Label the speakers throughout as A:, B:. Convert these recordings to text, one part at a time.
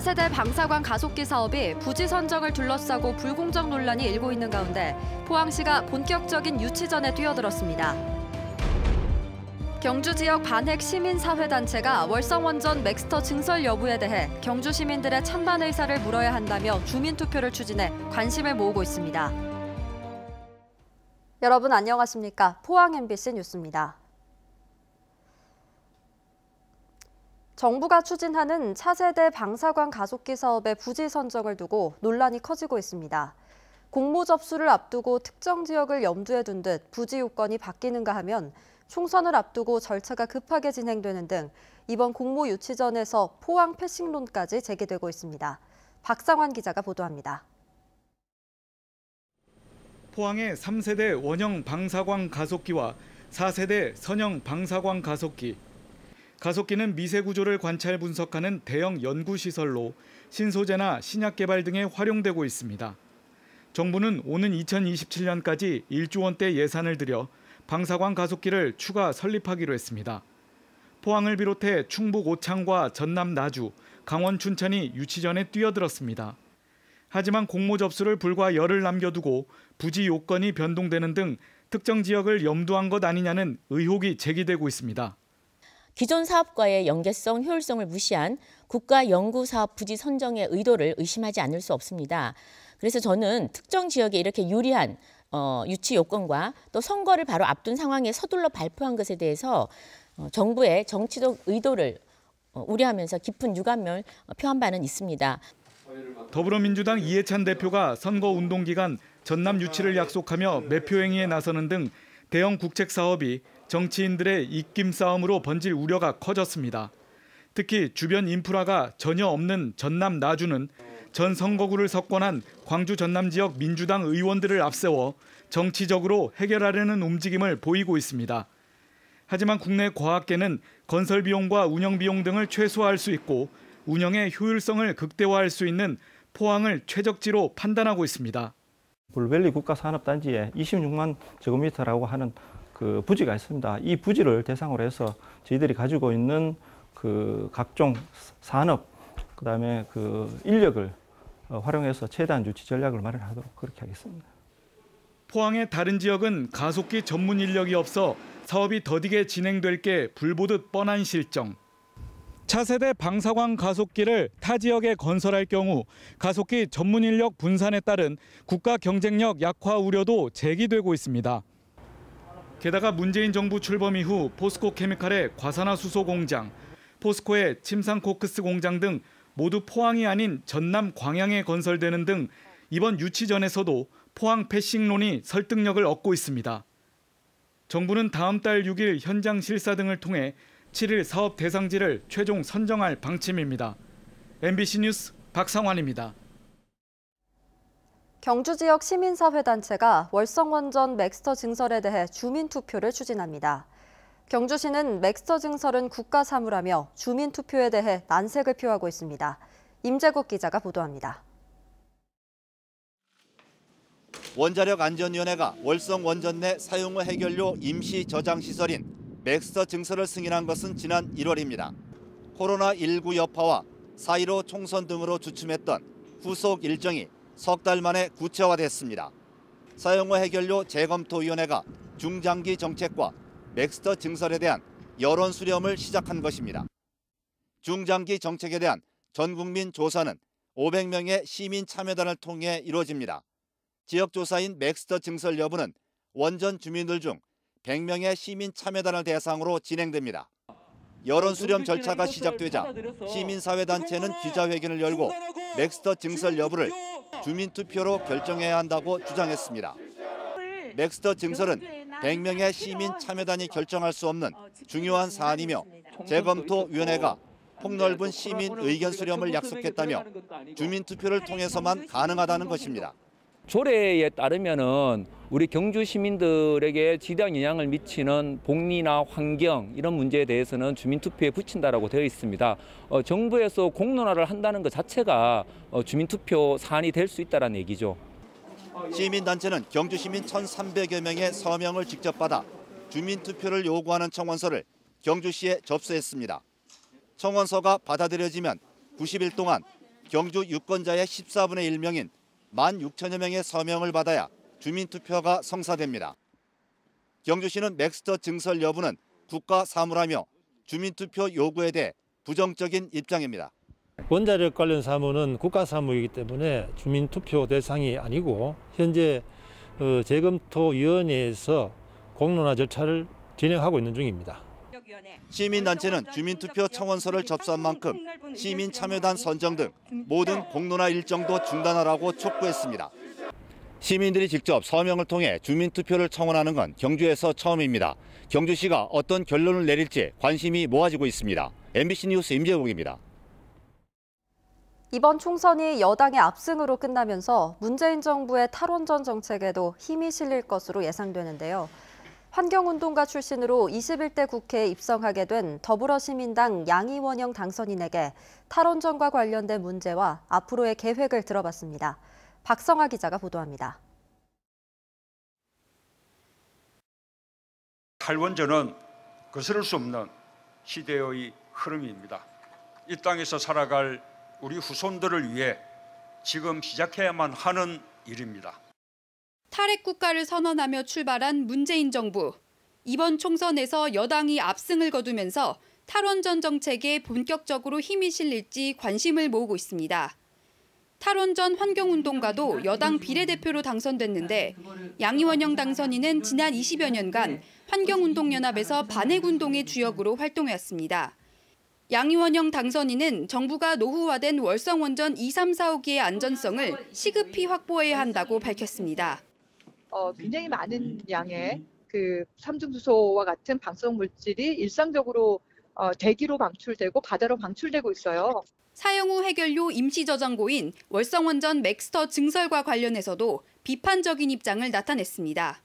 A: 차세대 방사관 가속기 사업이 부지 선정을 둘러싸고 불공정 논란이 일고 있는 가운데 포항시가 본격적인 유치전에 뛰어들었습니다. 경주 지역 반핵 시민사회단체가 월성원전 맥스터 증설 여부에 대해 경주 시민들의 찬반 의사를 물어야 한다며 주민투표를 추진해 관심을 모으고 있습니다. 여러분 안녕하십니까? 포항 MBC 뉴스입니다. 정부가 추진하는 차세대 방사관 가속기 사업의 부지 선정을 두고 논란이 커지고 있습니다. 공모 접수를 앞두고 특정 지역을 염두에 둔 듯 부지 요건이 바뀌는가 하면 총선을 앞두고 절차가 급하게 진행되는 등 이번 공모 유치전에서 포항 패싱론까지 제기되고 있습니다. 박상환 기자가 보도합니다.
B: 포항의 3세대 원형 방사광 가속기와 4세대 선형 방사광 가속기. 가속기는 미세 구조를 관찰 분석하는 대형 연구시설로 신소재나 신약 개발 등에 활용되고 있습니다. 정부는 오는 2027년까지 1조 원대 예산을 들여 방사광 가속기를 추가 설립하기로 했습니다. 포항을 비롯해 충북 오창과 전남 나주, 강원 춘천이 유치전에 뛰어들었습니다. 하지만 공모 접수를 불과 열흘 남겨두고 부지 요건이 변동되는 등 특정 지역을 염두한 것 아니냐는 의혹이 제기되고 있습니다.
C: 기존 사업과의 연계성, 효율성을 무시한 국가 연구 사업 부지 선정의 의도를 의심하지 않을 수 없습니다. 그래서 저는 특정 지역에 이렇게 유리한 유치 요건과 또 선거를 바로 앞둔 상황에 서둘러 발표한 것에 대해서 정부의 정치적 의도를 우려하면서 깊은 유감을 표한 바는 있습니다.
B: 더불어민주당 이해찬 대표가 선거운동 기간 전남 유치를 약속하며 매표 행위에 나서는 등 대형 국책 사업이 정치인들의 입김 싸움으로 번질 우려가 커졌습니다. 특히 주변 인프라가 전혀 없는 전남 나주는 전 선거구를 석권한 광주 전남 지역 민주당 의원들을 앞세워 정치적으로 해결하려는 움직임을 보이고 있습니다. 하지만 국내 과학계는 건설 비용과 운영 비용 등을 최소화할 수 있고 운영의 효율성을 극대화할 수 있는 포항을 최적지로 판단하고 있습니다.
D: 블루밸리 국가산업단지에 26만 제곱미터라고 하는 그 부지가 있습니다. 이 부지를 대상으로 해서 저희들이 가지고 있는 그 각종 산업, 그다음에 그 인력을 활용해서 최대한 유치 전략을 마련하도록 그렇게 하겠습니다.
B: 포항의 다른 지역은 가속기 전문 인력이 없어 사업이 더디게 진행될 게 불보듯 뻔한 실정. 차세대 방사광 가속기를 타 지역에 건설할 경우 가속기 전문 인력 분산에 따른 국가 경쟁력 약화 우려도 제기되고 있습니다. 게다가 문재인 정부 출범 이후 포스코 케미칼의 과산화수소 공장, 포스코의 침상코크스 공장 등 모두 포항이 아닌 전남 광양에 건설되는 등 이번 유치전에서도 포항 패싱론이 설득력을 얻고 있습니다. 정부는 다음 달 6일 현장 실사 등을 통해 7일 사업 대상지를 최종 선정할 방침입니다. MBC 뉴스 박상환입니다.
A: 경주 지역 시민사회단체가 월성원전 맥스터 증설에 대해 주민투표를 추진합니다. 경주시는 맥스터 증설은 국가 사무라며 주민투표에 대해 난색을 표하고 있습니다. 임재국 기자가 보도합니다.
E: 원자력안전위원회가 월성원전 내 사용후 해결료 임시 저장시설인 맥스터 증설을 승인한 것은 지난 1월입니다. 코로나19 여파와 4.15 총선 등으로 주춤했던 후속 일정이 석 달 만에 구체화됐습니다. 사용후 해결료 재검토위원회가 중장기 정책과 맥스터 증설에 대한 여론 수렴을 시작한 것입니다. 중장기 정책에 대한 전국민 조사는 500명의 시민 참여단을 통해 이루어집니다. 지역조사인 맥스터 증설 여부는 원전 주민들 중 100명의 시민 참여단을 대상으로 진행됩니다. 여론 수렴 절차가 시작되자 시민사회단체는 기자회견을 열고 맥스터 증설 여부를 주민투표로 결정해야 한다고 주장했습니다. 맥스터 증설은 100명의 시민 참여단이 결정할 수 없는 중요한 사안이며 재검토위원회가 폭넓은 시민 의견 수렴을 약속했다며 주민투표를 통해서만 가능하다는 것입니다.
F: 조례에 따르면은 우리 경주 시민들에게 지대한 영향을 미치는 복리나 환경 이런 문제에 대해서는 주민투표에 붙인다라고 되어 있습니다. 정부에서 공론화를 한다는 것 자체가 주민투표 사안이 될 수 있다는 얘기죠.
E: 시민단체는 경주 시민 1,300여 명의 서명을 직접 받아 주민투표를 요구하는 청원서를 경주시에 접수했습니다. 청원서가 받아들여지면 90일 동안 경주 유권자의 14분의 1명인 16,000여 명의 서명을 받아야 주민투표가 성사됩니다. 경주시는 맥스터 증설 여부는 국가 사무라며 주민투표 요구에 대해 부정적인 입장입니다.
G: 원자력 관련 사무는 국가 사무이기 때문에 주민투표 대상이 아니고 현재 재검토위원회에서 공론화 절차를 진행하고 있는 중입니다.
E: 시민단체는 주민투표 청원서를 접수한 만큼 시민참여단 선정 등 모든 공론화 일정도 중단하라고 촉구했습니다. 시민들이 직접 서명을 통해 주민투표를 청원하는 건 경주에서 처음입니다. 경주시가 어떤 결론을 내릴지 관심이 모아지고 있습니다. MBC 뉴스 임재욱입니다.
A: 이번 총선이 여당의 압승으로 끝나면서 문재인 정부의 탈원전 정책에도 힘이 실릴 것으로 예상되는데요. 환경운동가 출신으로 21대 국회에 입성하게 된 더불어시민당 양이원영 당선인에게 탈원전과 관련된 문제와 앞으로의 계획을 들어봤습니다. 박성아 기자가 보도합니다.
H: 탈원전은 거스를 수 없는 시대의 흐름입니다. 이 땅에서 살아갈 우리 후손들을 위해 지금 시작해야만 하는 일입니다.
I: 탈핵 국가를 선언하며 출발한 문재인 정부. 이번 총선에서 여당이 압승을 거두면서 탈원전 정책에 본격적으로 힘이 실릴지 관심을 모으고 있습니다. 탈원전 환경운동가도 여당 비례대표로 당선됐는데 양이원영 당선인은 지난 20여 년간 환경운동연합에서 반핵운동의 주역으로 활동해왔습니다. 양이원영 당선인은 정부가 노후화된 월성원전 2, 3, 4호기의 안전성을 시급히 확보해야 한다고 밝혔습니다.
J: 굉장히 많은 양의 삼중수소와 같은 방사성 물질이 일상적으로 대기로 방출되고 바다로 방출되고 있어요.
I: 사용 후 해결료 임시 저장고인 월성원전 맥스터 증설과 관련해서도 비판적인 입장을 나타냈습니다.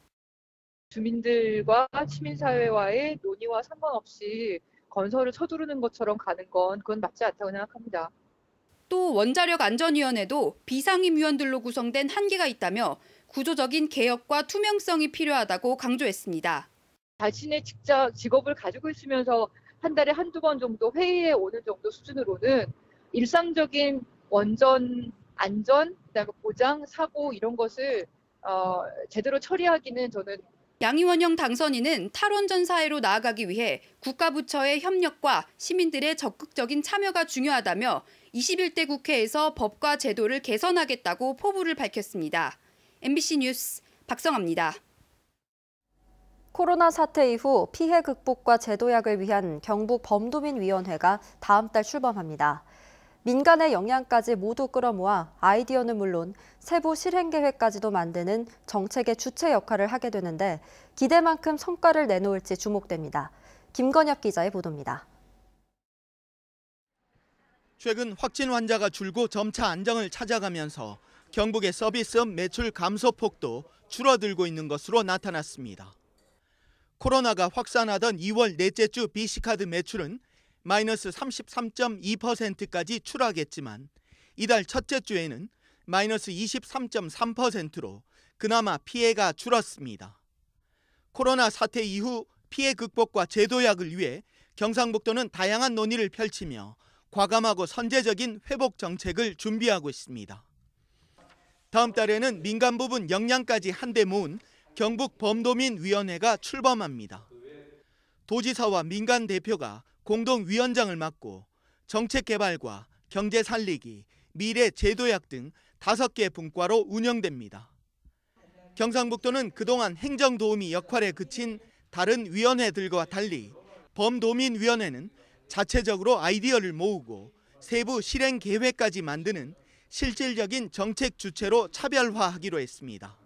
J: 주민들과 시민사회와의 논의와 상관없이 건설을 서두르는 것처럼 가는 건 그건 맞지 않다고 생각합니다.
I: 또 원자력안전위원회도 비상임위원들로 구성된 한계가 있다며 구조적인 개혁과 투명성이 필요하다고 강조했습니다.
J: 자신의 직업을 가지고 있으면서 한 달에 한두 번 정도 회의에 오는 정도 수준으로는 일상적인 원전 안전, 그다음에 보장, 사고 이런 것을 제대로 처리하기는 저는
I: 양이원영 당선인은 탈원전 사회로 나아가기 위해 국가부처의 협력과 시민들의 적극적인 참여가 중요하다며 21대 국회에서 법과 제도를 개선하겠다고 포부를 밝혔습니다. MBC 뉴스 박성아입니다.
A: 코로나 사태 이후 피해 극복과 제도약을 위한 경북 범도민위원회가 다음 달 출범합니다. 민간의 역량까지 모두 끌어모아 아이디어는 물론 세부 실행 계획까지도 만드는 정책의 주체 역할을 하게 되는데 기대만큼 성과를 내놓을지 주목됩니다. 김건엽 기자의 보도입니다.
K: 최근 확진 환자가 줄고 점차 안정을 찾아가면서 경북의 서비스업 매출 감소폭도 줄어들고 있는 것으로 나타났습니다. 코로나가 확산하던 2월 넷째 주 BC카드 매출은 마이너스 33.2%까지 추락했지만 이달 첫째 주에는 마이너스 23.3%로 그나마 피해가 줄었습니다. 코로나 사태 이후 피해 극복과 제도약을 위해 경상북도는 다양한 논의를 펼치며 과감하고 선제적인 회복 정책을 준비하고 있습니다. 다음 달에는 민간 부분 역량까지 한데 모은 경북 범도민위원회가 출범합니다. 도지사와 민간 대표가 공동위원장을 맡고 정책 개발과 경제 살리기, 미래 제도약 등 5개 분과로 운영됩니다. 경상북도는 그동안 행정도우미 역할에 그친 다른 위원회들과 달리 범도민위원회는 자체적으로 아이디어를 모으고 세부 실행 계획까지 만드는 실질적인 정책 주체로 차별화하기로 했습니다.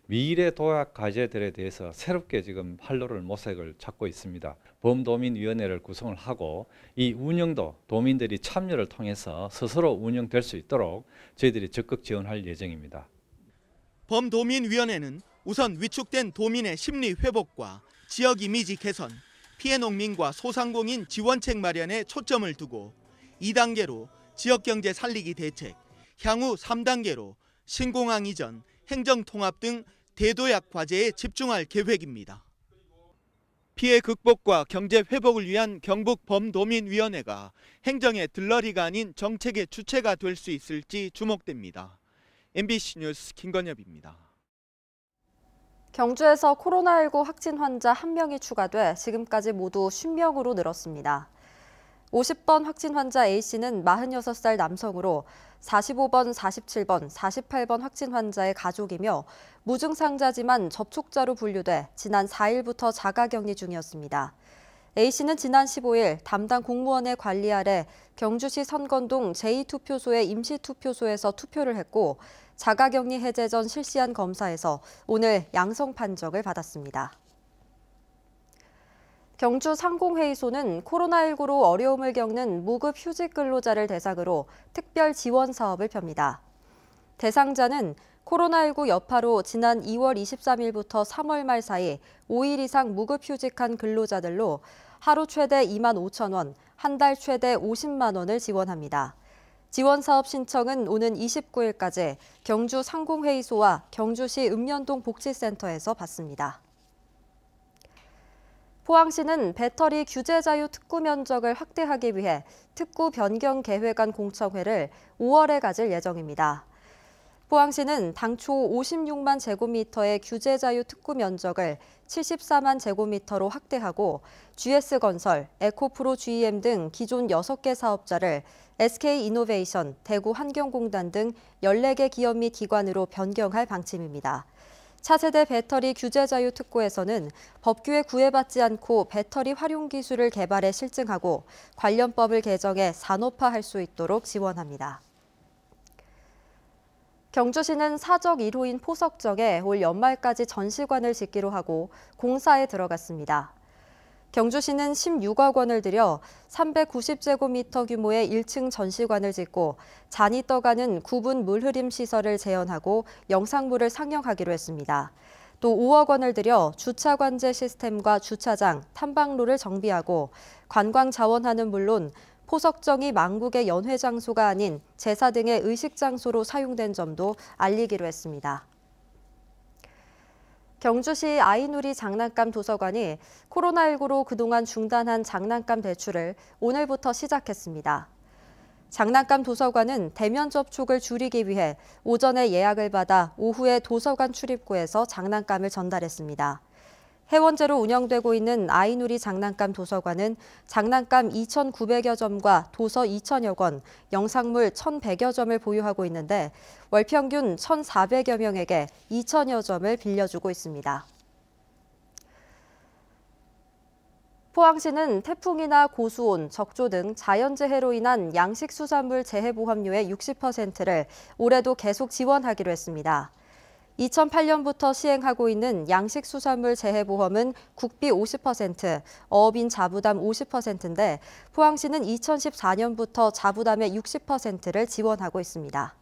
L: 미래 도약 과제들에 대해서 새롭게 지금 활로를 모색을 찾고 있습니다. 범도민위원회를 구성을 하고 이 운영도 도민들이 참여를 통해서 스스로 운영될 수 있도록 저희들이 적극 지원할 예정입니다.
K: 범도민위원회는 우선 위축된 도민의 심리 회복과 지역 이미지 개선, 피해 농민과 소상공인 지원책 마련에 초점을 두고 2단계로 지역경제 살리기 대책, 향후 3단계로 신공항 이전, 행정통합 등 대도약 과제에 집중할 계획입니다. 피해 극복과 경제 회복을 위한 경북범도민위원회가 행정의 들러리가 아닌 정책의 주체가 될 수 있을지 주목됩니다. MBC 뉴스 김건엽입니다.
A: 경주에서 코로나19 확진 환자 1명이 추가돼 지금까지 모두 50명으로 늘었습니다. 50번 확진 환자 A씨는 46살 남성으로 45번, 47번, 48번 확진 환자의 가족이며 무증상자지만 접촉자로 분류돼 지난 4일부터 자가격리 중이었습니다. A씨는 지난 15일 담당 공무원의 관리 아래 경주시 선건동 제2투표소의 임시투표소에서 투표를 했고 자가격리 해제 전 실시한 검사에서 오늘 양성 판정을 받았습니다. 경주 상공회의소는 코로나19로 어려움을 겪는 무급 휴직 근로자를 대상으로 특별 지원 사업을 펴니다. 대상자는 코로나19 여파로 지난 2월 23일부터 3월 말 사이 5일 이상 무급 휴직한 근로자들로 하루 최대 2만 5천 원, 한 달 최대 50만 원을 지원합니다. 지원 사업 신청은 오는 29일까지 경주 상공회의소와 경주시 읍면동 복지센터에서 받습니다. 포항시는 배터리 규제 자유 특구 면적을 확대하기 위해 특구 변경 계획안 공청회를 5월에 가질 예정입니다. 포항시는 당초 56만 제곱미터의 규제 자유 특구 면적을 74만 제곱미터로 확대하고 GS건설, 에코프로 GM 등 기존 6개 사업자를 SK이노베이션, 대구환경공단 등 14개 기업 및 기관으로 변경할 방침입니다. 차세대 배터리 규제 자유 특구에서는 법규에 구애받지 않고 배터리 활용 기술을 개발해 실증하고 관련법을 개정해 산업화할 수 있도록 지원합니다. 경주시는 사적 1호인 포석정에 올 연말까지 전시관을 짓기로 하고 공사에 들어갔습니다. 경주시는 16억 원을 들여 390제곱미터 규모의 1층 전시관을 짓고 잔이 떠가는 구분 물흐림 시설을 재현하고 영상물을 상영하기로 했습니다. 또 5억 원을 들여 주차 관제 시스템과 주차장, 탐방로를 정비하고 관광 자원하는 물론 포석정이 망국의 연회 장소가 아닌 제사 등의 의식 장소로 사용된 점도 알리기로 했습니다. 경주시 아이누리 장난감 도서관이 코로나19로 그동안 중단한 장난감 대출을 오늘부터 시작했습니다. 장난감 도서관은 대면 접촉을 줄이기 위해 오전에 예약을 받아 오후에 도서관 출입구에서 장난감을 전달했습니다. 회원제로 운영되고 있는 아이누리 장난감 도서관은 장난감 2,900여 점과 도서 2,000여 권, 영상물 1,100여 점을 보유하고 있는데 월 평균 1,400여 명에게 2,000여 점을 빌려주고 있습니다. 포항시는 태풍이나 고수온, 적조 등 자연재해로 인한 양식수산물 재해보험료의 60%를 올해도 계속 지원하기로 했습니다. 2008년부터 시행하고 있는 양식수산물 재해보험은 국비 50%, 어업인 자부담 50%인데 포항시는 2014년부터 자부담의 60%를 지원하고 있습니다.